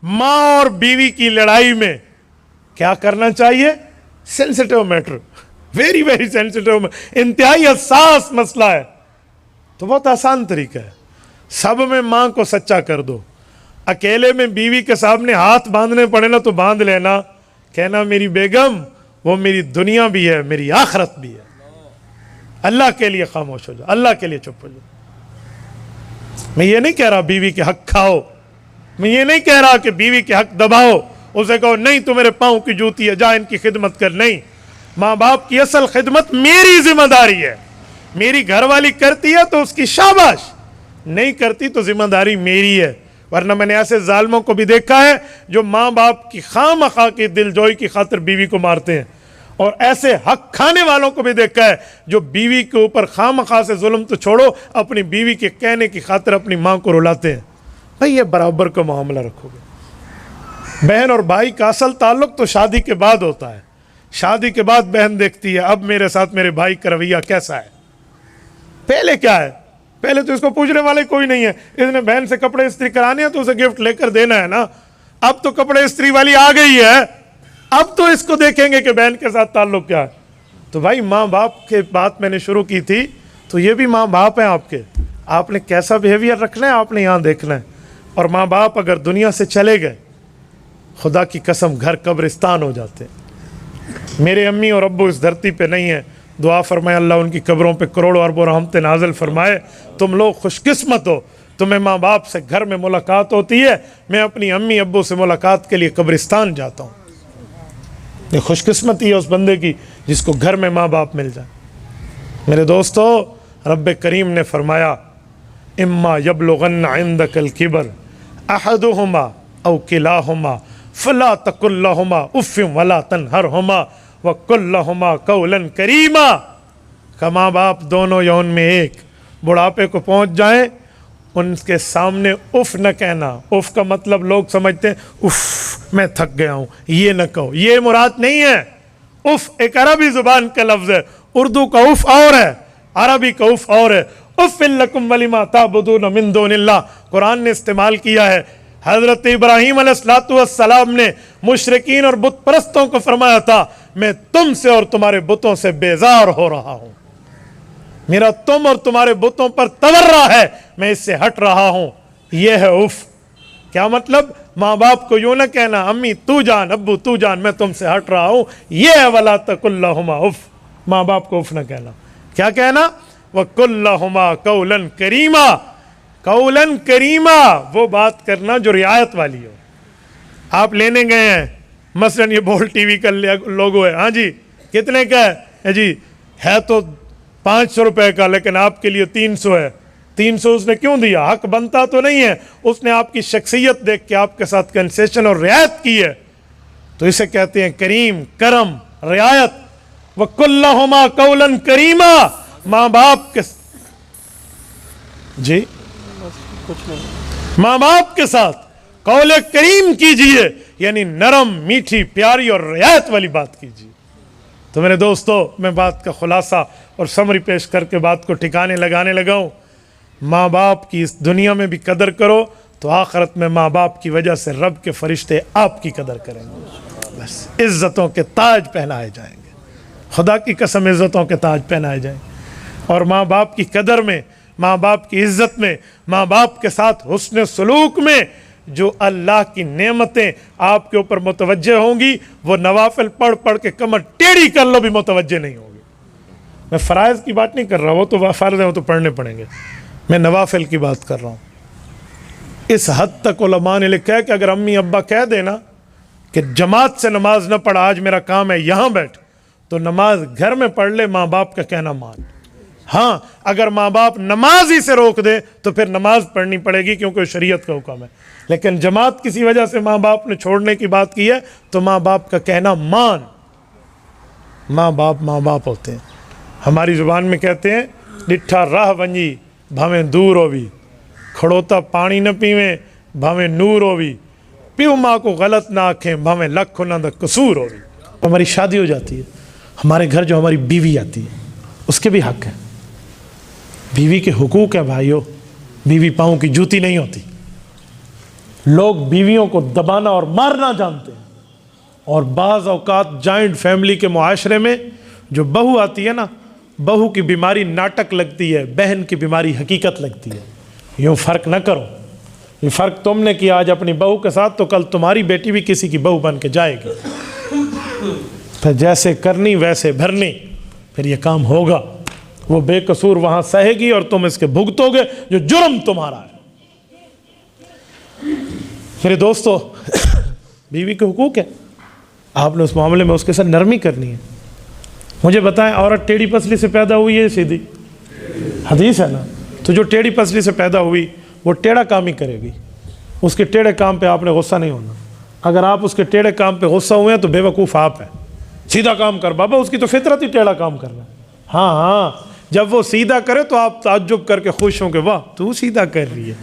माँ और बीवी की लड़ाई में क्या करना चाहिए? Sensitive matter, very very sensitive, इंतहाई हसास मसला है। तो बहुत आसान तरीका है, सब में माँ को सच्चा कर दो। अकेले में बीवी के सामने हाथ बांधने पड़े ना तो बांध लेना, कहना मेरी बेगम वो मेरी दुनिया भी है, मेरी आखिरत भी है। अल्लाह के लिए खामोश हो जाओ, अल्लाह के लिए चुप हो जाओ। मैं ये नहीं कह रहा बीवी के हक खाओ, मैं ये नहीं कह रहा कि बीवी के हक दबाओ, उसे कहो नहीं तू मेरे पाँव की जूती है, जा इनकी खिदमत कर। नहीं, माँ बाप की असल खिदमत मेरी जिम्मेदारी है। मेरी घरवाली करती है तो उसकी शाबाश, नहीं करती तो जिम्मेदारी मेरी है। वरना मैंने ऐसे जालिमों को भी देखा है जो माँ बाप की खामखा की दिलजोई की खातिर बीवी को मारते हैं, और ऐसे हक खाने वालों को भी देखा है जो बीवी के ऊपर खामखा से जुल्म तो छोड़ो, अपनी बीवी के कहने की खातिर अपनी माँ को रुलाते हैं। भाई ये बराबर का मामला रखोगे। बहन और भाई का असल ताल्लुक तो शादी के बाद होता है। शादी के बाद बहन देखती है अब मेरे साथ मेरे भाई का रवैया कैसा है। पहले क्या है, पहले तो इसको पूछने वाले कोई नहीं है। इसने बहन से कपड़े इस्त्री कराने हैं तो उसे गिफ्ट लेकर देना है ना। अब तो कपड़े इस्त्री वाली आ गई है, अब तो इसको देखेंगे कि बहन के साथ ताल्लुक क्या है। तो भाई माँ बाप के बात मैंने शुरू की थी, तो ये भी माँ बाप हैं आपके, आपने कैसा बिहेवियर रखना है आपने यहाँ देखना है। और माँ बाप अगर दुनिया से चले गए, खुदा की कसम घर कब्रिस्तान हो जाते। मेरे अम्मी और अब्बू इस धरती पे नहीं है, दुआ फरमाए अल्लाह उनकी कब्रों पे करोड़ों अरबों रहमतें नाज़िल फरमाए। तुम लोग खुशकिस्मत हो, तुम्हें माँ बाप से घर में मुलाकात होती है। मैं अपनी अम्मी अब्बू से मुलाकात के लिए कब्रिस्तान जाता हूँ। ये खुशकिस्मती है उस बंदे की जिसको घर में माँ बाप मिल जाए। मेरे दोस्तों, रब्बे करीम ने फरमाया इम्मा यबलुगन्ना इंदकल किबर अहदुहुमा औ किलाहुमा फला तकुल्लहुमा उफ़्फ़िन वला तनहरहुमा वकुल्लहुमा कौलन करीमा। का माँ बाप दोनों यौन में एक बुढ़ापे को पहुँच जाएं, उनके सामने उफ़ न कहना। उफ़ का मतलब लोग समझते हैं उफ़ मैं थक गया हूँ, ये न कहो, ये मुराद नहीं है। उफ़ एक अरबी ज़ुबान का लफ्ज़ है, उर्दू का उफ़ और है, अरबी का उफ़ और है। उफ़्फ़िन लकुम वलिमा ताबुदून मिन दूनिल्लाह कुरान ने इस्तेमाल किया है। हज़रत इब्राहीम अलैहिस्सलाम ने मुशरिकीन और बुत परस्तों को फरमाया था मैं तुमसे और तुम्हारे बुतों से बेजार हो रहा हूँ, मेरा तुम और तुम्हारे बुतों पर तवर्रा है, मैं इससे हट रहा हूँ। यह है उफ़। क्या मतलब? माँ बाप को यूँ न कहना अम्मी तू जान, अब्बू तू जान, मैं तुमसे हट रहा हूँ। यह है वला तकुल्लहुमा उफ़। माँ बाप को उफ़ न कहना। क्या कहना? वकुल्लहुमा कौलन करीमा। कौलन करीमा वो बात करना जो रियायत वाली हो। आप लेने गए हैं, मसलन ये बोल टीवी का लोगो है, हाँ जी कितने का है जी? है तो 500 रुपए का, लेकिन आपके लिए 300 है। 300 उसने क्यों दिया? हक बनता तो नहीं है, उसने आपकी शख्सियत देख के आपके साथ कंसेशन और रियायत की है, तो इसे कहते हैं करीम, करम, रियायत। वकुल्लहुमा कौलन करीमा। माँ बाप के जी कुछ नहीं, माँ बाप के साथ कौले करीम कीजिए, यानी नरम मीठी प्यारी और रियायत वाली बात कीजिए। तो मेरे दोस्तों, मैं बात का खुलासा और समरी पेश करके बात को ठिकाने लगाने लगा हूँ। माँ बाप की इस दुनिया में भी कदर करो तो आखिरत में माँ बाप की वजह से रब के फरिश्ते आपकी कदर करेंगे। बस इज़्ज़तों के ताज पहनाए जाएंगे, खुदा की कसम इज़्ज़तों के ताज पहनाए जाएंगे। और माँ बाप की कदर में, माँ बाप की इज़्ज़त में, माँ बाप के साथ हुस्न सलूक में जो अल्लाह की नेमतें आपके ऊपर मुतवज्जे होंगी, वो नवाफिल पढ़ पढ़ के कमर टेढ़ी कर लो भी मुतवज्जे नहीं होगी। मैं फ़राइज़ की बात नहीं कर रहा, वो तो फ़र्ज़ है, वो तो पढ़ने पड़ेंगे। मैं नवाफिल की बात कर रहा हूँ। इस हद तक उलमा ने लिखा है कि अगर अम्मी अब्बा कह देना कि जमात से नमाज न पढ़, आज मेरा काम है यहाँ बैठ, तो नमाज घर में पढ़ ले, माँ बाप का कहना मान। हाँ, अगर माँ बाप नमाज ही से रोक दे तो फिर नमाज पढ़नी पड़ेगी, क्योंकि शरीयत का हुक्म है। लेकिन जमात किसी वजह से माँ बाप ने छोड़ने की बात की है तो माँ बाप का कहना मान। माँ बाप होते हैं। हमारी ज़ुबान में कहते हैं डिठा राह वंजी भावें दूर होवी, खड़ोता पानी न पीवें भावें नूर होवी, प्यू माँ को गलत ना आखें भावें लख ना द कसूर होवी। हमारी शादी हो जाती है, हमारे घर जो हमारी बीवी आती है उसके भी हक है। बीवी के हुकूक है भाइयों, बीवी पाँव की जूती नहीं होती। लोग बीवियों को दबाना और मारना जानते हैं। और बाज़ औक़ात जॉइंट फैमिली के मुआशरे में जो बहू आती है ना, बहू की बीमारी नाटक लगती है, बहन की बीमारी हकीकत लगती है। यूँ फ़र्क न करो। ये फ़र्क तुमने किया आज अपनी बहू के साथ, तो कल तुम्हारी बेटी भी किसी की बहू बन के जाएगी। फिर जैसे करनी वैसे भरनी, फिर ये काम होगा। वो बेकसूर वहाँ सहेगी और तुम इसके भुगतोगे जो जुर्म तुम्हारा है। मेरे दोस्तों, बीवी के हुकूक है, आपने उस मामले में उसके साथ नरमी करनी है। मुझे बताएं, औरत टेढ़ी पसली से पैदा हुई है सीधी? हदीस है ना। तो जो टेढ़ी पसली से पैदा हुई वो टेढ़ा काम ही करेगी। उसके टेढ़े काम पे आपने गुस्सा नहीं होना। अगर आप उसके टेढ़े काम पे गुस्सा हुए हैं तो बेवकूफ़ आप है। सीधा काम कर बाबा, उसकी तो फितरत ही टेढ़ा काम करना। हाँ हाँ, जब वो सीधा करे तो आप ताज्जुब करके खुश होंगे, वाह तू सीधा कर रही है,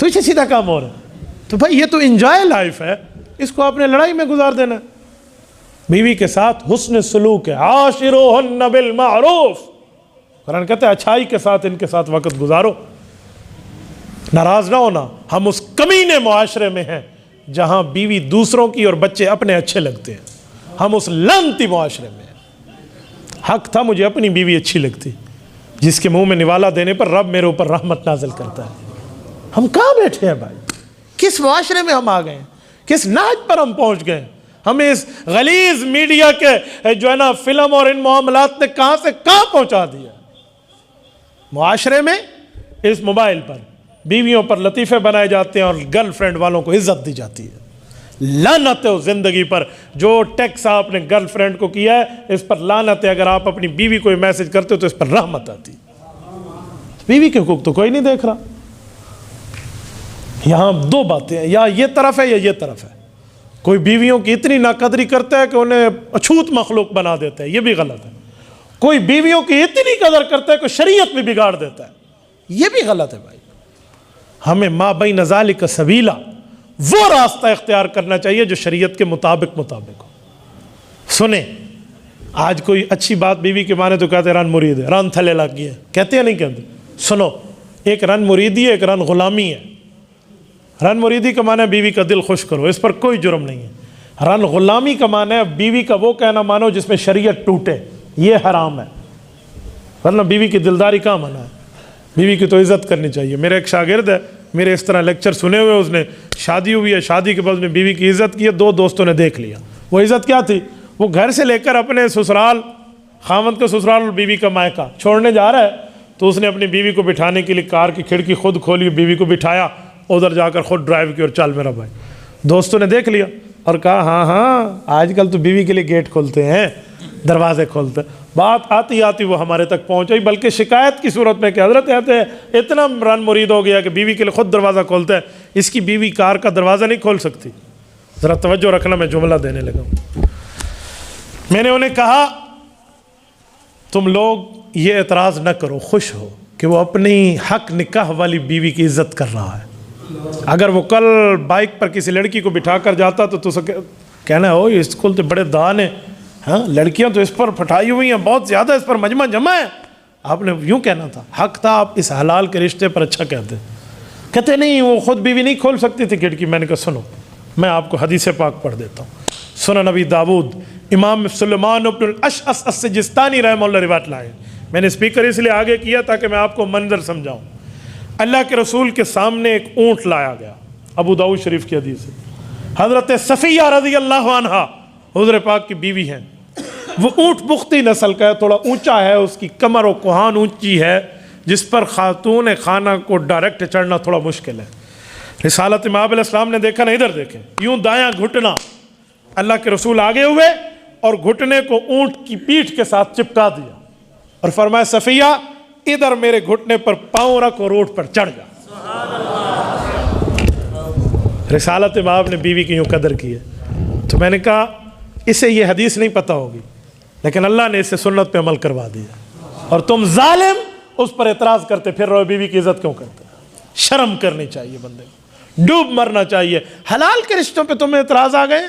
तुझे सीधा काम हो रहा है। तो भाई ये तो इंजॉय लाइफ है, इसको आपने लड़ाई में गुजार देना है। बीवी के साथ हुस्न सलूक है, आशिरूहुन्ना बिल मारूफ। कुरान कहता है अच्छाई के साथ इनके साथ वक्त गुजारो, नाराज ना होना। हम उस कमीने मुआशरे में हैं जहां बीवी दूसरों की और बच्चे अपने अच्छे लगते हैं। हम उस लानती मुआशरे में हैं। हक था मुझे अपनी बीवी अच्छी लगती, जिसके मुंह में निवाला देने पर रब मेरे ऊपर रहमत नाजिल करता है। हम कहाँ बैठे हैं भाई? किस मुआशरे में हम आ गए हैं? किस नाज पर हम पहुंच गए? हमें इस गलीज मीडिया के जो है ना फिल्म और इन मामलात ने कहां से कहां पहुंचा दिया। मुआशरे में इस मोबाइल पर बीवियों पर लतीफ़े बनाए जाते हैं और गर्लफ्रेंड वालों को इज्जत दी जाती है। लानत है उस ज़िंदगी पर जो टैक्स आपने गर्लफ्रेंड को किया है, इस पर लानत है। अगर आप अपनी बीवी को मैसेज करते हो तो इस पर रहमत आती। बीवी के हुकूक तो कोई नहीं देख रहा। यहाँ दो बातें हैं, या ये तरफ है या ये तरफ है। कोई बीवियों की इतनी नाकदरी करता है कि उन्हें अछूत मखलूक बना देता है, ये भी गलत है। कोई बीवियों की इतनी कदर करता है कि शरीयत भी बिगाड़ देता है, ये भी गलत है भाई। हमें मा बैन ज़ालिका सबीला, वो रास्ता इख्तियार करना चाहिए जो शरीयत के मुताबिक हो। सुने, आज कोई अच्छी बात बीवी के माने तो कहते रन मुरीद है, रन थले लग गया, कहते हैं नहीं कहते? सुनो, एक रन मुरीदी है, एक रन गुलामी है। रन मुरीदी का माना है बीवी का दिल खुश करो, इस पर कोई जुर्म नहीं है। रन गुलामी का माना है बीवी का वो कहना मानो जिसमें शरीयत टूटे, ये हराम है। वरना बीवी की दिलदारी कहाँ मना है? बीवी की तो इज़्ज़त करनी चाहिए। मेरा एक शागिर्द है, मेरे इस तरह लेक्चर सुने हुए, उसने शादी हुई है, शादी के बाद उसने बीवी की इज़्ज़त की है। दो दोस्तों ने देख लिया। वो इज़्ज़त क्या थी? वो घर से लेकर अपने ससुराल, खामद का ससुराल और बीवी का मायका छोड़ने जा रहा है, तो उसने अपनी बीवी को बिठाने के लिए कार की खिड़की खुद खोली, बीवी को बिठाया, उधर जाकर खुद ड्राइव की और चल मेरा भाई। दोस्तों ने देख लिया और कहा हाँ हाँ, आजकल तो बीवी के लिए गेट खोलते हैं, दरवाजे खोलते हैं। बात आती आती वो हमारे तक पहुँच गई, बल्कि शिकायत की सूरत में कि हज़रत कहते हैं इतना रन मुरीद हो गया कि बीवी के लिए खुद दरवाज़ा खोलता है, इसकी बीवी कार का दरवाज़ा नहीं खोल सकती। ज़रा तवज्जो रखना, मैं जुमला देने लगा। मैंने उन्हें कहा तुम लोग ये एतराज़ न करो, खुश हो कि वो अपनी हक निकाह वाली बीवी की इज़्ज़त कर रहा है। अगर वो कल बाइक पर किसी लड़की को बिठा कर जाता तो तुझे कहना हो स्कूल तो बड़े दान है, हाँ लड़कियां तो इस पर फटाई हुई हैं, बहुत ज़्यादा इस पर मजमा जमा है। आपने यूँ कहना था, हक था आप इस हलाल के रिश्ते पर अच्छा कहते नहीं वो ख़ुद बीवी नहीं खोल सकती थी खिड़की। मैंने कहा सुनो, मैं आपको हदीस पाक पढ़ देता हूँ। सुनन नबी दाऊद, इमाम सुलेमान इब्न अशअस अस्सिजिस्तानी रहमतुल्लाह रिवायत लाए। मैंने स्पीकर इसलिए आगे किया ताकि मैं आपको मंजर समझाऊँ। अल्लाह के रसूल के सामने एक ऊँट लाया गया, अबू दाऊद शरीफ की हदीस है। हज़रत सफ़िया रज़ी अल्लाह अन्हा हुज़ूर पाक की बीवी हैं। वो ऊँट पुख्ती नस्ल का है, थोड़ा ऊंचा है, उसकी कमर और कोहान ऊंची है, जिस पर खातून खाना को डायरेक्ट चढ़ना थोड़ा मुश्किल है। रिसालत इमाम अलैहिस्सलाम ने देखा ना, इधर देखें, यूँ दायां घुटना, अल्लाह के रसूल आगे हुए और घुटने को ऊँट की पीठ के साथ चिपका दिया और फरमाया सफ़िया इधर मेरे घुटने पर पाँव रख और ऊँट पर चढ़ जा। रिसालत इमाम ने बीवी की यूँ कदर की है। तो मैंने कहा इसे ये हदीस नहीं पता होगी, लेकिन अल्लाह ने इसे सुन्नत पे अमल करवा दिया और तुम जालिम उस पर एतराज़ करते फिर रहो, बीवी की इज्जत क्यों करते? शर्म करनी चाहिए बंदे को, डूब मरना चाहिए। हलाल के रिश्तों पे तुम्हें एतराज़ आ गए।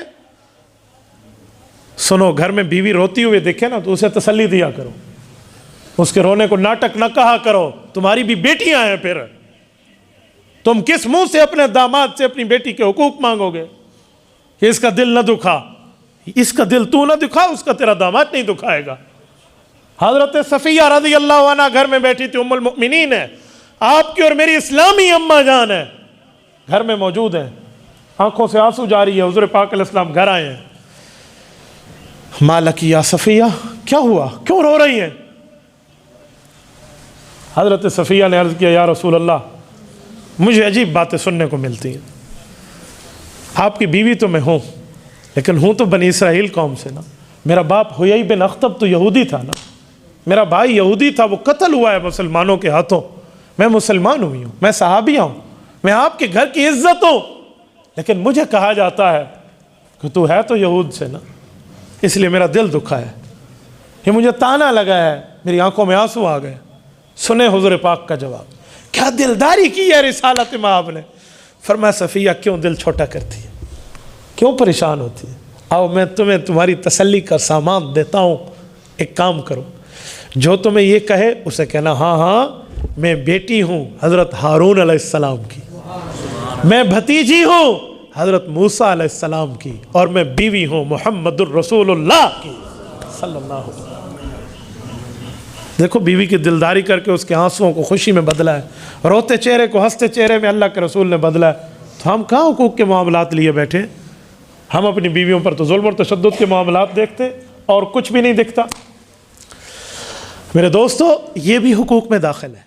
सुनो, घर में बीवी रोती हुई देखे ना तो उसे तसल्ली दिया करो, उसके रोने को नाटक न कहा करो। तुम्हारी भी बेटियां हैं, फिर तुम किस मुंह से अपने दामाद से अपनी बेटी के हुकूक मांगोगे कि इसका दिल न दुखा? इसका दिल तू न दुखा, उसका तेरा दामाद नहीं दुखाएगा। हजरत सफिया रज़ी अल्लाह अन्हा घर में बैठी थी, उम्मुल मुमिनीन है, आपकी और मेरी इस्लामी अम्मा जान है, घर में मौजूद है, आंखों से आंसू जारी है। हुज़ूर पाक अलैहिस्सलाम घर आए हैं। मालकी या सफिया, क्या हुआ, क्यों रो रही हैं? हजरत सफिया ने अर्ज़ किया, या रसूल अल्लाह, मुझे अजीब बातें सुनने को मिलती हैं। आपकी बीवी तो मैं हूँ, लेकिन हूँ तो बनी इसराइल कौम से ना। मेरा बाप हुयई बिन अख्तब तो यहूदी था ना, मेरा भाई यहूदी था, वो कत्ल हुआ है मुसलमानों के हाथों। मैं मुसलमान हुई हूँ, मैं सहाबिया हूँ, मैं आपके घर की इज्जत हूँ, लेकिन मुझे कहा जाता है कि तू है तो यहूद से ना, इसलिए मेरा दिल दुखा है, ये मुझे ताना लगा है, मेरी आंखों में आंसू आ गए। सुने हुजूर पाक का जवाब, क्या दिलदारी की है रिसालत में आपने। फरमाया, सफिया क्यों दिल छोटा करती है, क्यों परेशान होती है? आओ मैं तुम्हें तुम्हारी तसल्ली का सामान देता हूँ। एक काम करो, जो तुम्हें ये कहे उसे कहना, हाँ हाँ मैं बेटी हूँ हज़रत हारून अलैहिस्सलाम की, मैं भतीजी हूँ हज़रत मूसा अलैहिस्सलाम की, और मैं बीवी हूँ मुहम्मदुर रसूलुल्लाह की सल्लल्लाहु अलैहि वसल्लम। देखो बीवी की दिलदारी करके उसके आंसुओं को खुशी में बदला है, रोते चेहरे को हंसते चेहरे में अल्लाह के रसूल ने बदला है। तो हम कहाँ हुकूक के मामलात लिए बैठे? हम अपनी बीवियों पर तो जुल्म और तशद्दुद के मामलात देखते और कुछ भी नहीं दिखता। मेरे दोस्तों, ये भी हुकूक में दाखिल है।